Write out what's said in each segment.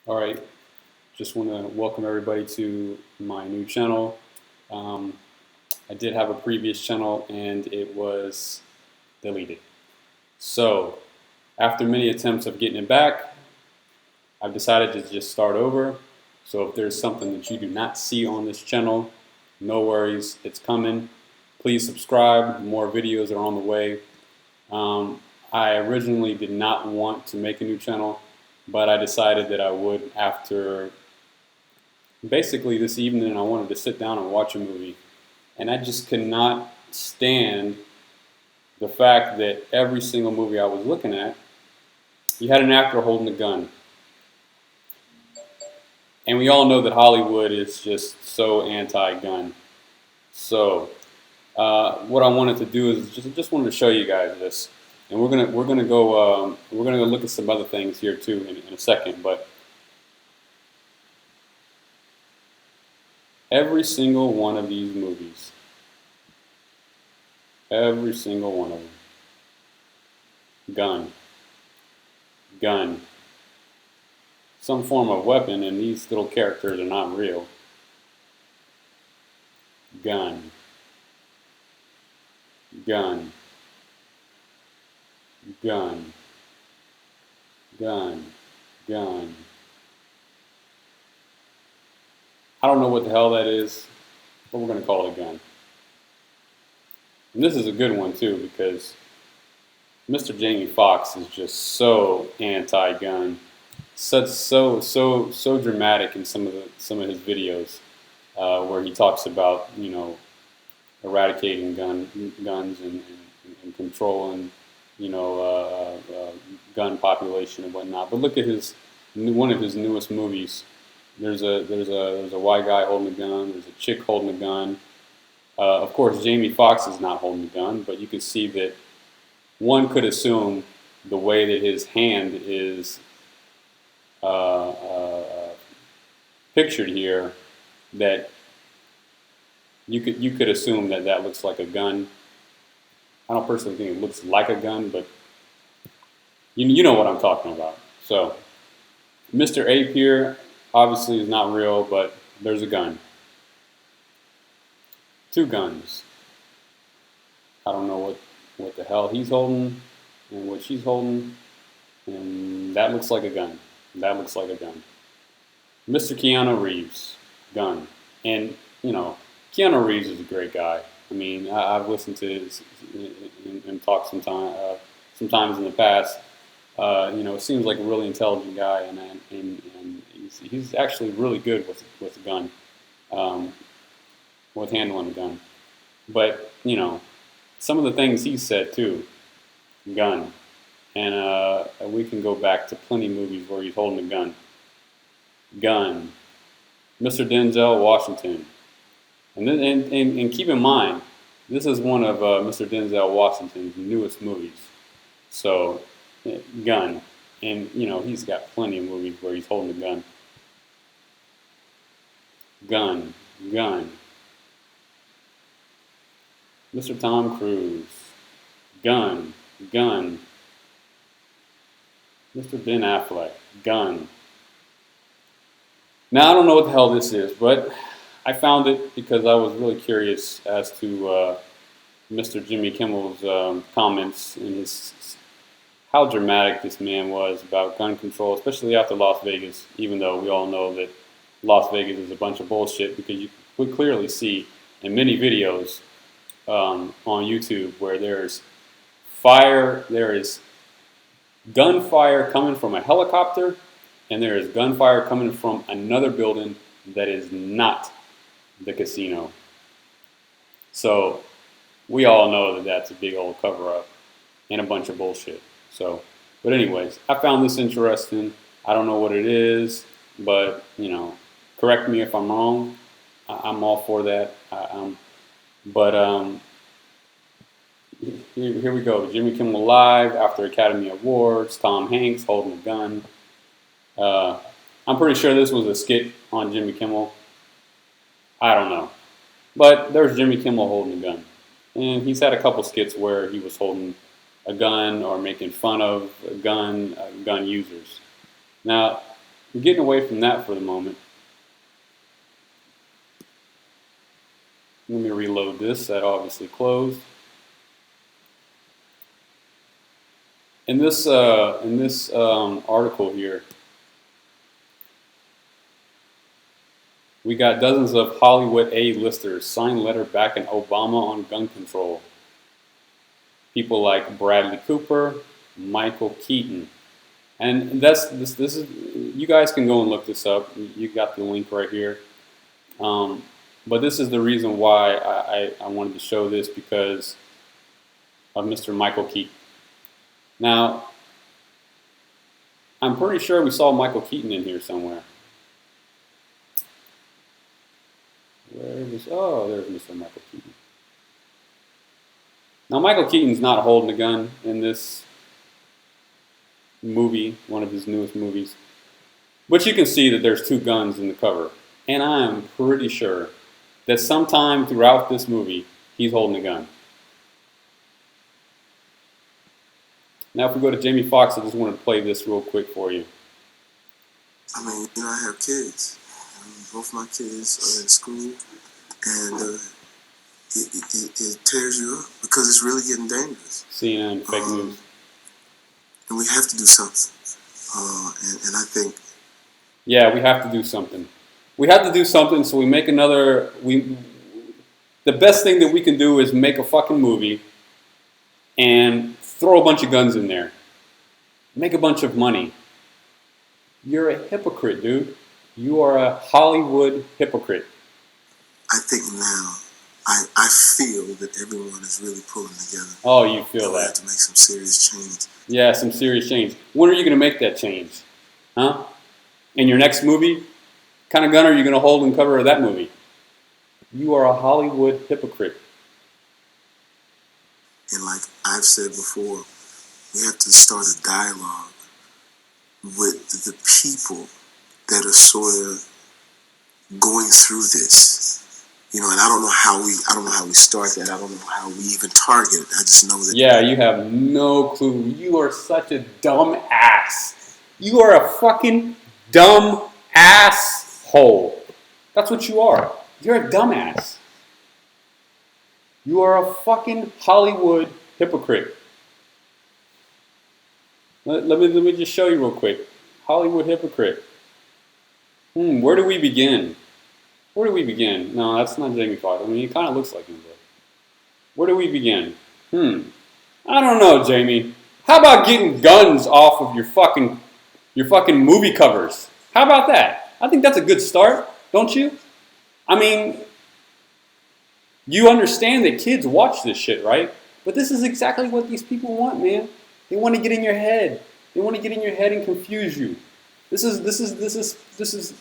All right, just want to welcome everybody to my new channel. Um, I did have a previous channel and it was deleted. So, after many attempts of getting it back, I've decided to just start over. So, if there's something that you do not see on this channel, no worries, it's coming. Please subscribe, more videos are on the way. I originally did not want to make a new channel, but I decided that I would after basically this evening. I wanted to sit down and watch a movie, and I just could not stand the fact that every single movie I was looking at, you had an actor holding a gun. And we all know that Hollywood is just so anti-gun. So what I wanted to do is just wanted to show you guys this, and we're gonna go look at some other things here too in a second. But every single one of these movies, every single one of them, gun, gun, some form of weapon, and these little characters are not real. Gun, gun, gun, gun, gun. I don't know what the hell that is, but we're going to call it a gun. And this is a good one too, because Mr. Jamie Foxx is just so anti-gun, so dramatic in some of his videos, where he talks about eradicating guns and controlling gun population and whatnot. But look at one of his newest movies. There's a white guy holding a gun. There's a chick holding a gun. Of course, Jamie Foxx is not holding a gun, but you can see that one could assume the way that his hand is pictured here, that you could assume that that looks like a gun. I don't personally think it looks like a gun, but you know what I'm talking about. So, Mr. Ape here obviously is not real, but there's a gun. Two guns. I don't know what the hell he's holding and what she's holding, and that looks like a gun. That looks like a gun. Mr. Keanu Reeves, gun. And, Keanu Reeves is a great guy. I mean, I've listened to him talk sometimes in the past. It seems like a really intelligent guy, and he's actually really good with a gun, with handling a gun. But, some of the things he said too, gun. And we can go back to plenty of movies where he's holding a gun. Gun. Mr. Denzel Washington. And keep in mind, this is one of Mr. Denzel Washington's newest movies. So, gun. And, he's got plenty of movies where he's holding a gun. Gun. Gun. Mr. Tom Cruise. Gun. Gun. Mr. Ben Affleck. Gun. Now, I don't know what the hell this is, but I found it because I was really curious as to Mr. Jimmy Kimmel's comments and how dramatic this man was about gun control, especially after Las Vegas, even though we all know that Las Vegas is a bunch of bullshit, because you would clearly see in many videos on YouTube where there is gunfire coming from a helicopter, and there is gunfire coming from another building that is not the casino. So we all know that that's a big old cover-up and a bunch of bullshit. So, but anyways, I found this interesting. I don't know what it is, but correct me if I'm wrong. I'm all for that. Here we go. Jimmy Kimmel Live after Academy Awards. Tom Hanks holding a gun. I'm pretty sure this was a skit on Jimmy Kimmel. I don't know. But there's Jimmy Kimmel holding a gun. And he's had a couple skits where he was holding a gun or making fun of gun users. Now, We're getting away from that for the moment. Let me reload this. That obviously closed. In this article here, we got dozens of Hollywood A-listers sign letter backing Obama on gun control. People like Bradley Cooper, Michael Keaton, and this is, you guys can go and look this up. You got the link right here. But this is the reason why I wanted to show this, because of Mr. Michael Keaton. Now, I'm pretty sure we saw Michael Keaton in here somewhere. Oh, there's Mr. Michael Keaton. Now, Michael Keaton's not holding a gun in this movie, one of his newest movies. But you can see that there's two guns in the cover. And I am pretty sure that sometime throughout this movie, he's holding a gun. Now, if we go to Jamie Foxx, I just want to play this real quick for you. I mean, you know, I have kids. Both my kids are in school, and it tears you up because it's really getting dangerous. CNN, fake news. And we have to do something. And I think... Yeah, we have to do something. We have to do something, so we make another... The best thing that we can do is make a fucking movie and throw a bunch of guns in there. Make a bunch of money. You're a hypocrite, dude. You are a Hollywood hypocrite. I think now, I feel that everyone is really pulling together. Oh, you feel that. We have to make some serious change. Yeah, some serious change. When are you going to make that change? Huh? In your next movie? What kind of gun are you going to hold in cover of that movie? You are a Hollywood hypocrite. And like I've said before, we have to start a dialogue with the people that are sort of going through this. You know, and I don't know how we start that. I don't know how we even target it. I just know that. Yeah, you have no clue. You are such a dumb ass. You are a fucking dumb asshole. That's what you are. You're a dumbass. You are a fucking Hollywood hypocrite. Let me just show you real quick. Hollywood hypocrite. Where do we begin? Where do we begin? No, that's not Jamie Foxx. I mean, he kind of looks like him, but where do we begin? I don't know, Jamie. How about getting guns off of your fucking movie covers? How about that? I think that's a good start, don't you? I mean, you understand that kids watch this shit, right? But this is exactly what these people want, man. They want to get in your head. They want to get in your head and confuse you. This is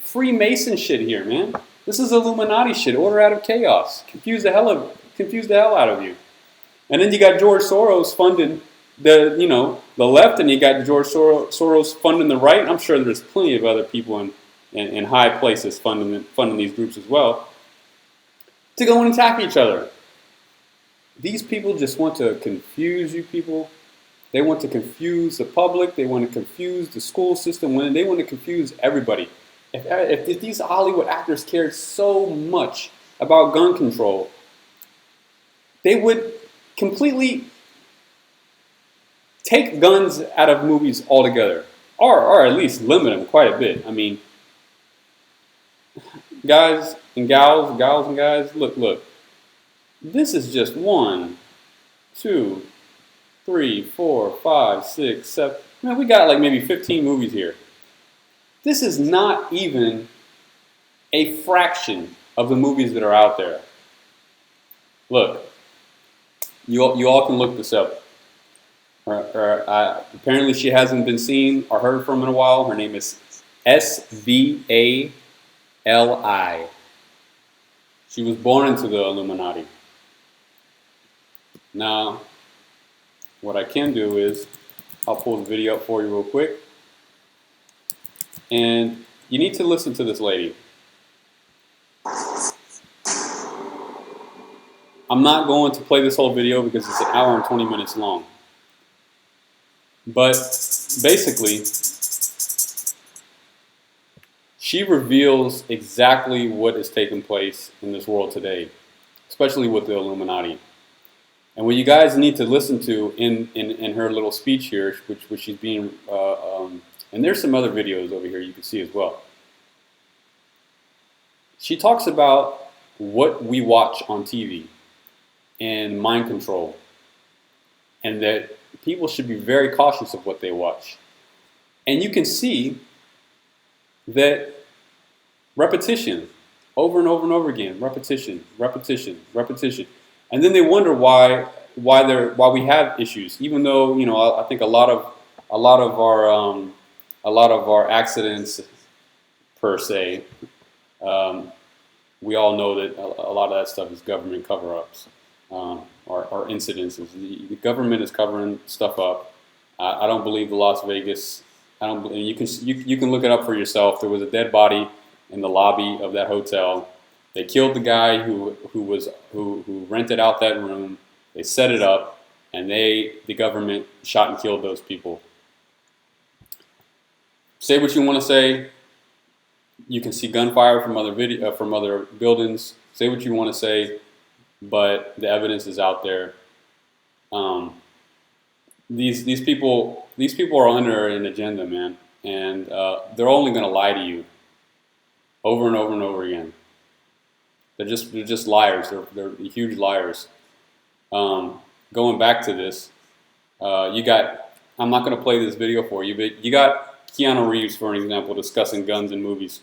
Freemason shit here, man. This is Illuminati shit. Order out of chaos. Confuse the hell out of you. And then you got George Soros funding the left, and you got George Soros funding the right. I'm sure there's plenty of other people in high places funding these groups as well, to go and attack each other. These people just want to confuse you people. They want to confuse the public. They want to confuse the school system. They want to confuse everybody. If these Hollywood actors cared so much about gun control, they would completely take guns out of movies altogether, or at least limit them quite a bit. I mean, guys and gals and guys, look. This is just 1, 2, 3, 4, 5, 6, 7. Man, we got like maybe 15 movies here. This is not even a fraction of the movies that are out there. Look, you all can look this up. Apparently she hasn't been seen or heard from in a while. Her name is Svali. She was born into the Illuminati. Now, what I can do is, I'll pull the video up for you real quick. And you need to listen to this lady. I'm not going to play this whole video because it's an hour and 20 minutes long. But basically, she reveals exactly what is taking place in this world today, especially with the Illuminati. And what you guys need to listen to in her little speech here, which she's being, and there's some other videos over here you can see as well. She talks about what we watch on TV and mind control, and that people should be very cautious of what they watch. And you can see that repetition, over and over and over again, repetition, repetition, repetition, and then they wonder why we have issues, even though I think a lot of our accidents per se, we all know that a lot of that stuff is government cover-ups or incidences. The government is covering stuff up. I don't believe the Las Vegas. I don't believe, you can look it up for yourself. There was a dead body in the lobby of that hotel. They killed the guy who rented out that room. They set it up, and the government shot and killed those people. Say what you want to say. You can see gunfire from other buildings. Say what you want to say, but the evidence is out there. These people are under an agenda, man, and they're only going to lie to you over and over and over again. They're just liars. They're huge liars. Going back to this, you got. I'm not going to play this video for you, but you got Keanu Reeves, for an example, discussing guns in movies.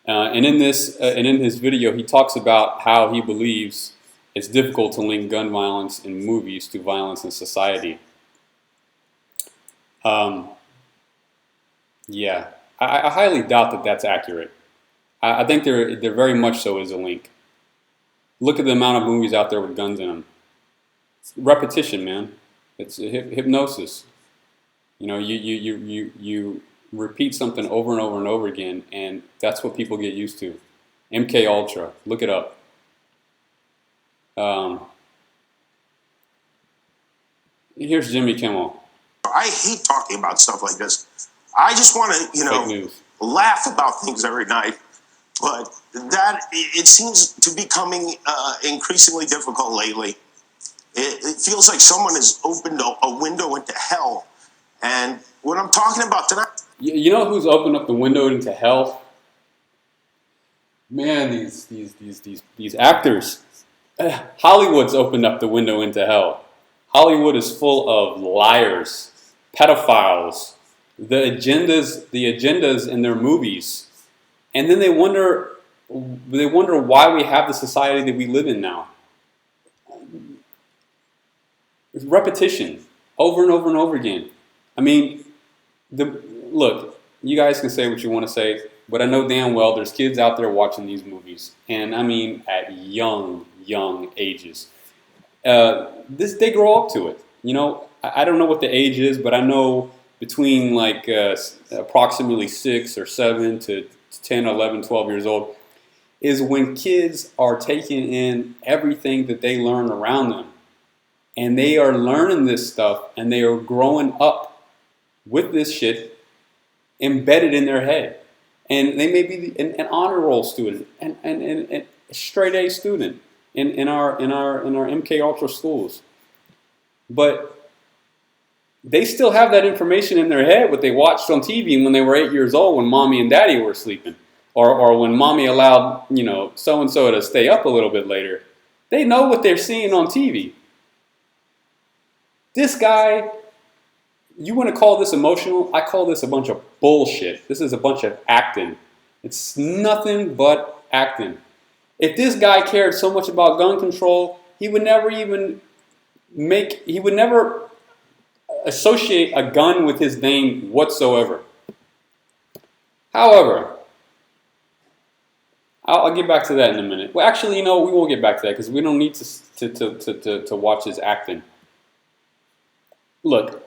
And in his video, he talks about how he believes it's difficult to link gun violence in movies to violence in society. Yeah, I highly doubt that that's accurate. I think there very much so is a link. Look at the amount of movies out there with guns in them. It's repetition, man. It's hypnosis. You repeat something over and over and over again, and that's what people get used to. MK Ultra, look it up. Here's Jimmy Kimmel. I hate talking about stuff like this. I just want to, laugh about things every night. But it seems to be becoming increasingly difficult lately. It feels like someone has opened a window into hell. And what I'm talking about tonight. You know who's opened up the window into hell? Man, these actors. Hollywood's opened up the window into hell. Hollywood is full of liars, pedophiles, the agendas in their movies, and then they wonder why we have the society that we live in now. It's repetition, over and over and over again. I mean, look, you guys can say what you want to say, but I know damn well there's kids out there watching these movies, and I mean at young ages. They grow up to it. I don't know what the age is, but I know between like approximately 6 or 7 to 10, 11, 12 years old is when kids are taking in everything that they learn around them. And they are learning this stuff, and they are growing up with this shit embedded in their head. And they may be an honor roll student and a straight A student in our MK Ultra schools. But they still have that information in their head, what they watched on TV when they were 8 years old, when mommy and daddy were sleeping, or when mommy allowed so-and-so to stay up a little bit later. They know what they're seeing on TV. This guy, you want to call this emotional? I call this a bunch of bullshit. This is a bunch of acting. It's nothing but acting. If this guy cared so much about gun control, he would never associate a gun with his name whatsoever. However, I'll get back to that in a minute. Well, actually, we will get back to that because we don't need to watch his acting. Look,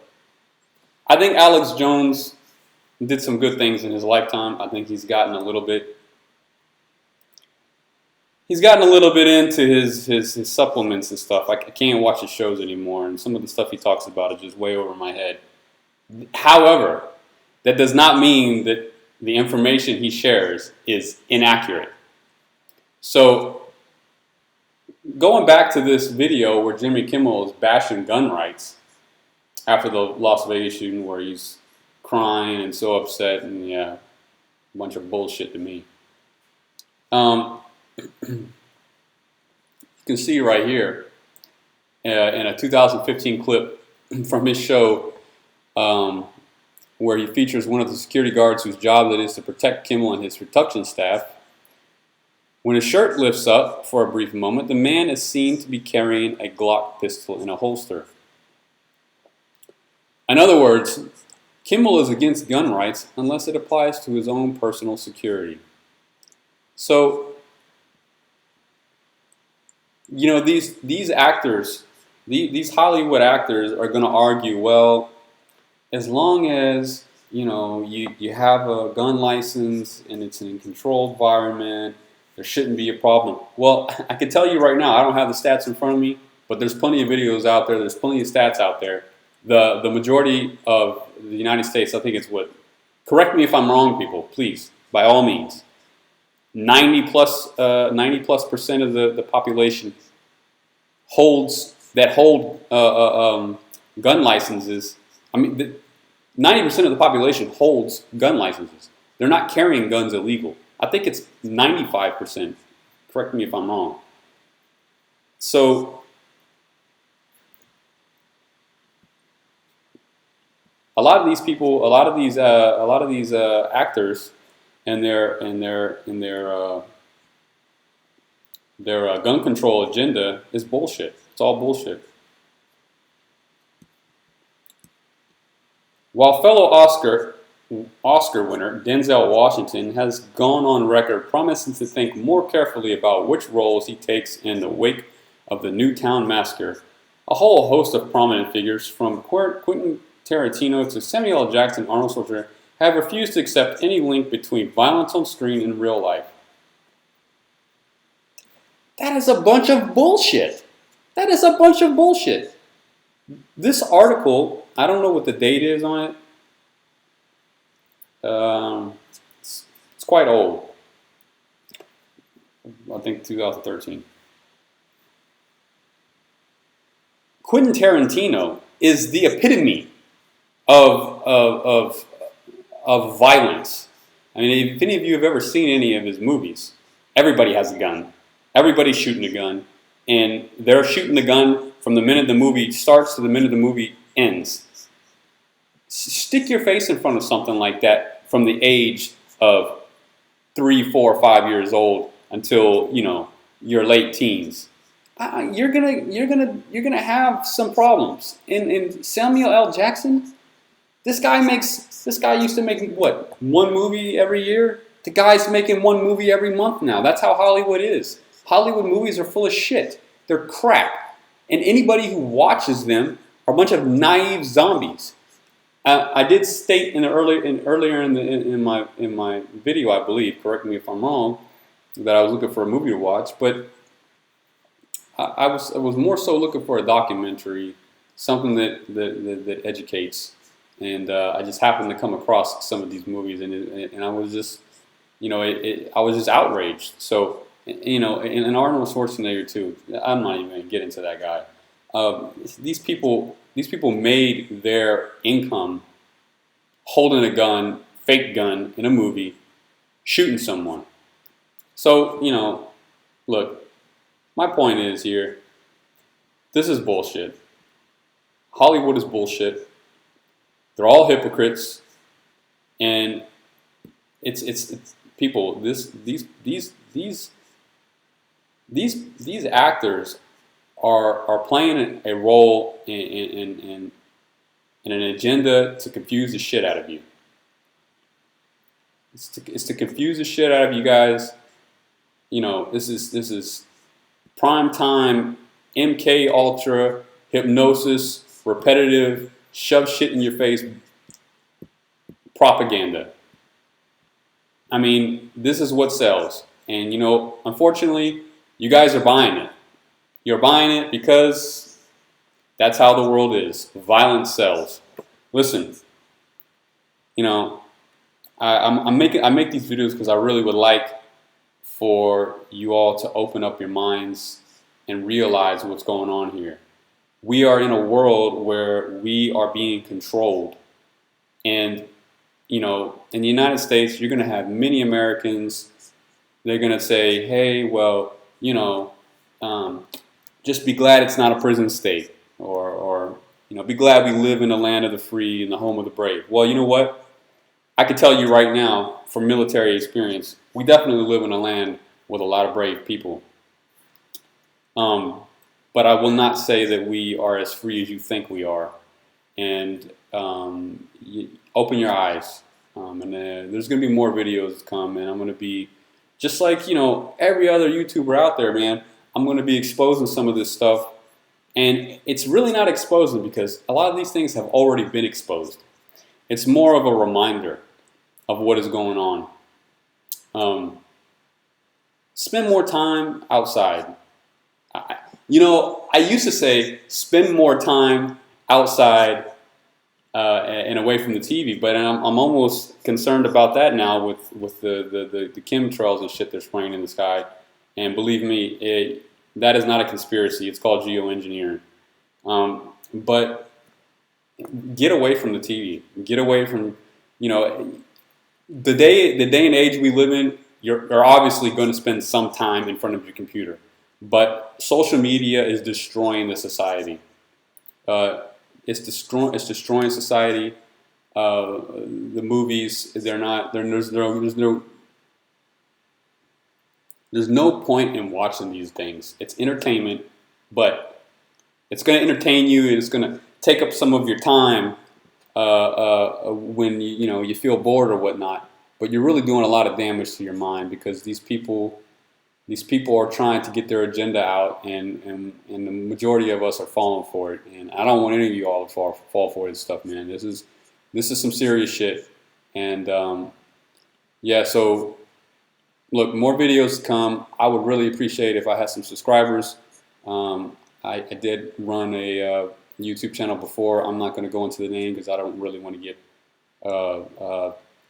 I think Alex Jones did some good things in his lifetime. I think he's gotten a little bit into his supplements and stuff. I can't watch his shows anymore, and some of the stuff he talks about is just way over my head. However, that does not mean that the information he shares is inaccurate. So going back to this video where Jimmy Kimmel is bashing gun rights after the Las Vegas shooting, where he's crying and so upset, and yeah, a bunch of bullshit to me. You can see right here in a 2015 clip from his show where he features one of the security guards whose job it is to protect Kimmel and his production staff. When his shirt lifts up for a brief moment, the man is seen to be carrying a Glock pistol in a holster. In other words, Kimmel is against gun rights unless it applies to his own personal security. So, you know, these actors, these Hollywood actors are going to argue, well, as long as, you know, you have a gun license and it's in a controlled environment, there shouldn't be a problem. Well, I can tell you right now, I don't have the stats in front of me, but there's plenty of videos out there, there's plenty of stats out there. The majority of the United States, I think it's what, correct me if I'm wrong, people, please, by all means, 90 plus percent of the population hold gun licenses. I mean, 90% of the population holds gun licenses. They're not carrying guns illegal. I think it's 95%. Correct me if I'm wrong. So a lot of these people, a lot of these actors, and their gun control agenda is bullshit. It's all bullshit. While fellow Oscar winner Denzel Washington has gone on record promising to think more carefully about which roles he takes in the wake of the Newtown massacre, a whole host of prominent figures, from Quentin Tarantino to Samuel L. Jackson, Arnold Schwarzenegger, have refused to accept any link between violence on screen and real life. That is a bunch of bullshit. That is a bunch of bullshit. This article, I don't know what the date is on it. It's quite old. I think 2013. Quentin Tarantino is the epitome of violence. I mean, if any of you have ever seen any of his movies, everybody has a gun. Everybody's shooting a gun. And they're shooting the gun from the minute the movie starts to the minute the movie ends. Stick your face in front of something like that from the age of 3, 4, 5 years old until, you know, your late teens. You're gonna have some problems. And Samuel L. Jackson, this guy used to make what, one movie every year? The guy's making one movie every month now. That's how Hollywood is. Hollywood movies are full of shit. They're crap. And anybody who watches them are a bunch of naive zombies. I did state earlier in my video, I believe, correct me if I'm wrong, that I was looking for a movie to watch, but I was more so looking for a documentary, something that educates. And I just happened to come across some of these movies, and I was just, you know, I was just outraged. So, you know, and Arnold Schwarzenegger too. I'm not even going to get into that guy. These people made their income holding a gun, fake gun, in a movie, shooting someone. So, you know, look, my point is here, this is bullshit. Hollywood is bullshit. They're all hypocrites, and it's people. These actors are playing a role in an agenda to confuse the shit out of you. It's to confuse the shit out of you guys. You know, this is prime time MK Ultra hypnosis, repetitive, shove shit in your face propaganda. I mean, this is what sells. And, you know, unfortunately, you guys are buying it. You're buying it because that's how the world is. Violence sells. Listen, you know, I make these videos because I really would like for you all to open up your minds and realize what's going on here. We are in a world where we are being controlled. And, you know, in the United States, you're going to have many Americans, they're going to say, hey, well, you know, just be glad it's not a prison state. Or, you know, be glad we live in the land of the free and the home of the brave. Well, you know what? I can tell you right now, from military experience, we definitely live in a land with a lot of brave people. But I will not say that we are as free as you think we are. And open your eyes. And there's going to be more videos to come, and I'm going to be, just like, you know, every other YouTuber out there, man, I'm going to be exposing some of this stuff. And it's really not exposing because a lot of these things have already been exposed. It's more of a reminder of what is going on. Spend more time outside. You know, I used to say spend more time outside and away from the TV, but I'm almost concerned about that now with the chemtrails and shit they're spraying in the sky. And believe me, that is not a conspiracy. It's called geoengineering. But get away from the TV. Get away from, you know, the day and age we live in. You're obviously going to spend some time in front of your computer, but social media is destroying the society. It's destroying society. The movies, there's no point in watching these things. It's entertainment, but it's going to entertain you, and it's going to take up some of your time when you feel bored or whatnot. But you're really doing a lot of damage to your mind because these people are trying to get their agenda out, and the majority of us are falling for it. And I don't want any of you all to fall for this stuff, man. This is some serious shit. And yeah, so look, more videos to come. I would really appreciate if I had some subscribers. I did run a YouTube channel before. I'm not going to go into the name because I don't really want to get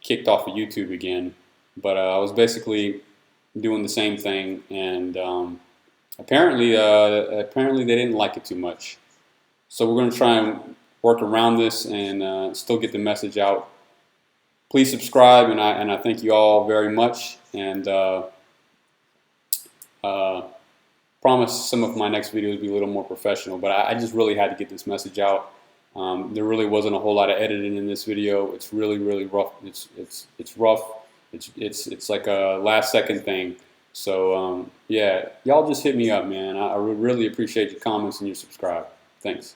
kicked off of YouTube again. But I was basically doing the same thing, and apparently they didn't like it too much. So we're going to try and work around this and still get the message out. Please subscribe, and I thank you all very much. And promise some of my next videos will be a little more professional. But I just really had to get this message out. There really wasn't a whole lot of editing in this video. It's really rough. It's rough. It's like a last second thing. So yeah, y'all just hit me up, man. I would really appreciate your comments and your subscribe. Thanks.